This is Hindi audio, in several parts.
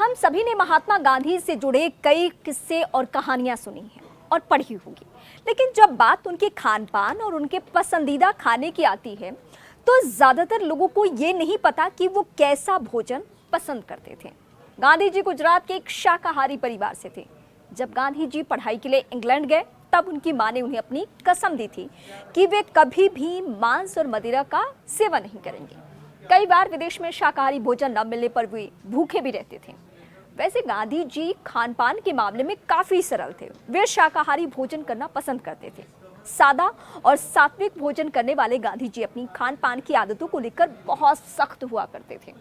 हम सभी ने महात्मा गांधी से जुड़े कई किस्से और कहानियां सुनी हैं और पढ़ी होंगी, लेकिन जब बात उनके खान पान और उनके पसंदीदा खाने की आती है तो ज्यादातर लोगों को ये नहीं पता कि वो कैसा भोजन पसंद करते थे। गांधी जी गुजरात के एक शाकाहारी परिवार से थे। जब गांधी जी पढ़ाई के लिए इंग्लैंड गए तब उनकी मां ने उन्हें अपनी कसम दी थी कि वे कभी भी मांस और मदिरा का सेवन नहीं करेंगे। कई बार विदेश में शाकाहारी भोजन न मिलने पर वे भूखे भी रहते थे। वैसे गांधी जी खान पान के मामले में काफी सरल थे। वे शाकाहारी भोजन करना पसंद करते थे। सादा और सात्विक भोजन करने वाले गांधी जी अपनी खान पान की आदतों को लेकर बहुत सख्त हुआ करते थे।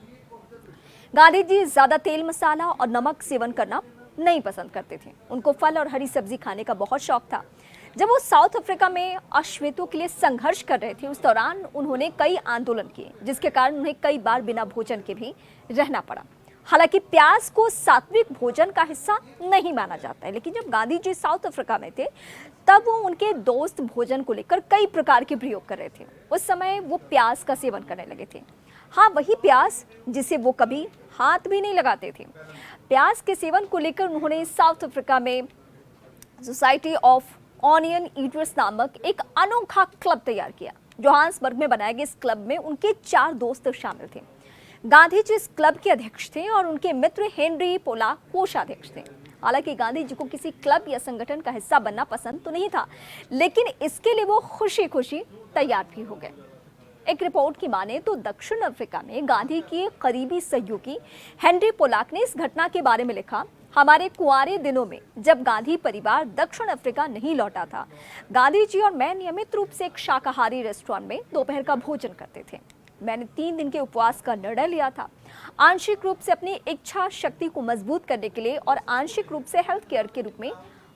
गांधी जी ज्यादा तेल मसाला और नमक सेवन करना नहीं पसंद करते थे। उनको फल और हरी सब्जी खाने का बहुत शौक था। जब वो साउथ अफ्रीका में अश्वेतों के लिए संघर्ष कर रहे थे, उस दौरान उन्होंने कई आंदोलन किए, जिसके कारण उन्हें कई बार बिना भोजन के भी रहना पड़ा। हालांकि प्याज को सात्विक भोजन का हिस्सा नहीं माना जाता है, लेकिन जब गांधी जी साउथ अफ्रीका में थे तब वो उनके दोस्त भोजन को लेकर कई प्रकार के प्रयोग कर रहे थे। उस समय वो प्याज का सेवन करने लगे थे। हाँ, वही प्याज जिसे वो कभी हाथ भी नहीं लगाते थे। प्याज के सेवन को लेकर उन्होंने साउथ अफ्रीका में सोसाइटी ऑफ ऑनियन ईटर्स नामक एक अनोखा क्लब तैयार किया। जोहान्सबर्ग में बनाए गए इस क्लब में उनके 4 दोस्त शामिल थे। गांधी जी इस क्लब के अध्यक्ष थे और उनके मित्र हेनरी पोलाक कोषाध्यक्ष थे। हालांकि गांधी जी को किसी क्लब या संगठन का हिस्सा बनना पसंद तो नहीं था, लेकिन इसके लिए वो खुशी खुशी तैयार भी हो गए। एक रिपोर्ट की माने तो दक्षिण अफ्रीका में गांधी के करीबी सहयोगी हेनरी पोलाक ने इस घटना के बारे में लिखा, हमारे कुंवारे दिनों में जब गांधी परिवार दक्षिण अफ्रीका नहीं लौटा था, गांधी जी और मैं नियमित रूप से एक शाकाहारी रेस्टोरेंट में दोपहर का भोजन करते थे। मैंने 3 दिन के उपवास का निर्णय लिया था, आंशिक रूप से अपनी इच्छा शक्ति को मजबूत करने के लिए और आंशिक रूप से हेल्थ केयर के रूप में।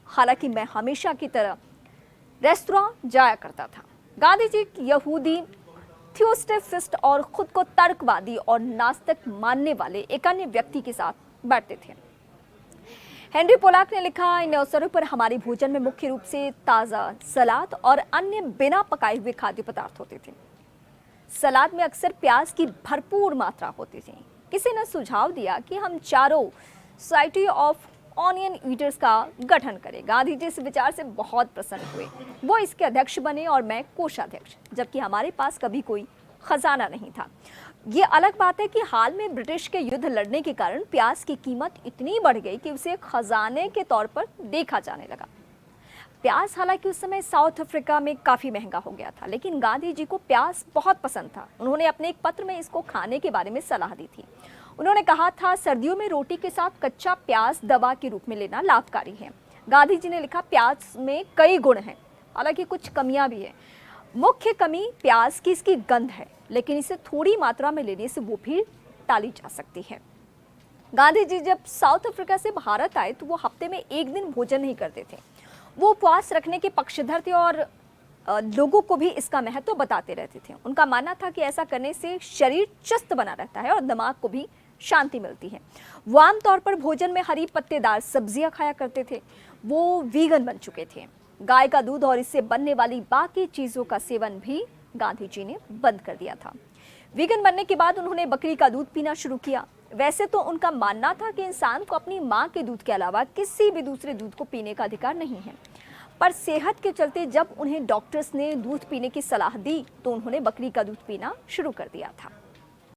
हालांकि मैं हमेशा की तरह रेस्टोरेंट जाया करता था। गांधी जी यहूदी थियोसॉफिस्ट और खुद को तर्कवादी और नास्तिक मानने वाले एक अन्य व्यक्ति के साथ बैठते थे। हेनरी पोलाक ने लिखा, इन अवसरों पर हमारे भोजन में मुख्य रूप से ताज़ा सलाद और अन्य बिना पकाए हुए खाद्य पदार्थ होते थे। सलाद में अक्सर प्याज की भरपूर मात्रा होती थी। किसी ने सुझाव दिया कि हम चारों सोसाइटी ऑफ ऑनियन ईटर्स का गठन करें। गांधी जी इस विचार से बहुत प्रसन्न हुए। वो इसके अध्यक्ष बने और मैं कोषाध्यक्ष, जबकि हमारे पास कभी कोई खजाना नहीं था। ये अलग बात है कि हाल में ब्रिटिश के युद्ध लड़ने के कारण प्याज की कीमत इतनी बढ़ गई कि उसे खजाने के तौर पर देखा जाने लगा। प्याज हालांकि उस समय साउथ अफ्रीका में काफ़ी महंगा हो गया था, लेकिन गांधी जी को प्याज बहुत पसंद था। उन्होंने अपने एक पत्र में इसको खाने के बारे में सलाह दी थी। उन्होंने कहा था, सर्दियों में रोटी के साथ कच्चा प्याज दवा के रूप में लेना लाभकारी है। गांधी जी ने लिखा, प्याज में कई गुण हैं, हालांकि कुछ कमियां भी हैं। मुख्य कमी प्याज की इसकी गंध है, लेकिन इसे थोड़ी मात्रा में लेने से वो भी टाली जा सकती है। गांधी जी जब साउथ अफ्रीका से भारत आए तो वो हफ्ते में 1 दिन भोजन नहीं करते थे। वो उपवास रखने के पक्षधर थे और लोगों को भी इसका महत्व बताते रहते थे। उनका मानना था कि ऐसा करने से शरीर चुस्त बना रहता है और दिमाग को भी शांति मिलती है। वो आमतौर पर भोजन में हरी पत्तेदार सब्जियां खाया करते थे। वो वीगन बन चुके थे। गाय का दूध और इससे बनने वाली बाकी चीज़ों का सेवन भी गांधी जी ने बंद कर दिया था। वीगन बनने के बाद उन्होंने बकरी का दूध पीना शुरू किया। वैसे तो उनका मानना था कि इंसान को अपनी माँ के दूध के अलावा किसी भी दूसरे दूध को पीने का अधिकार नहीं है, पर सेहत के चलते जब उन्हें डॉक्टर्स ने दूध पीने की सलाह दी तो उन्होंने बकरी का दूध पीना शुरू कर दिया था।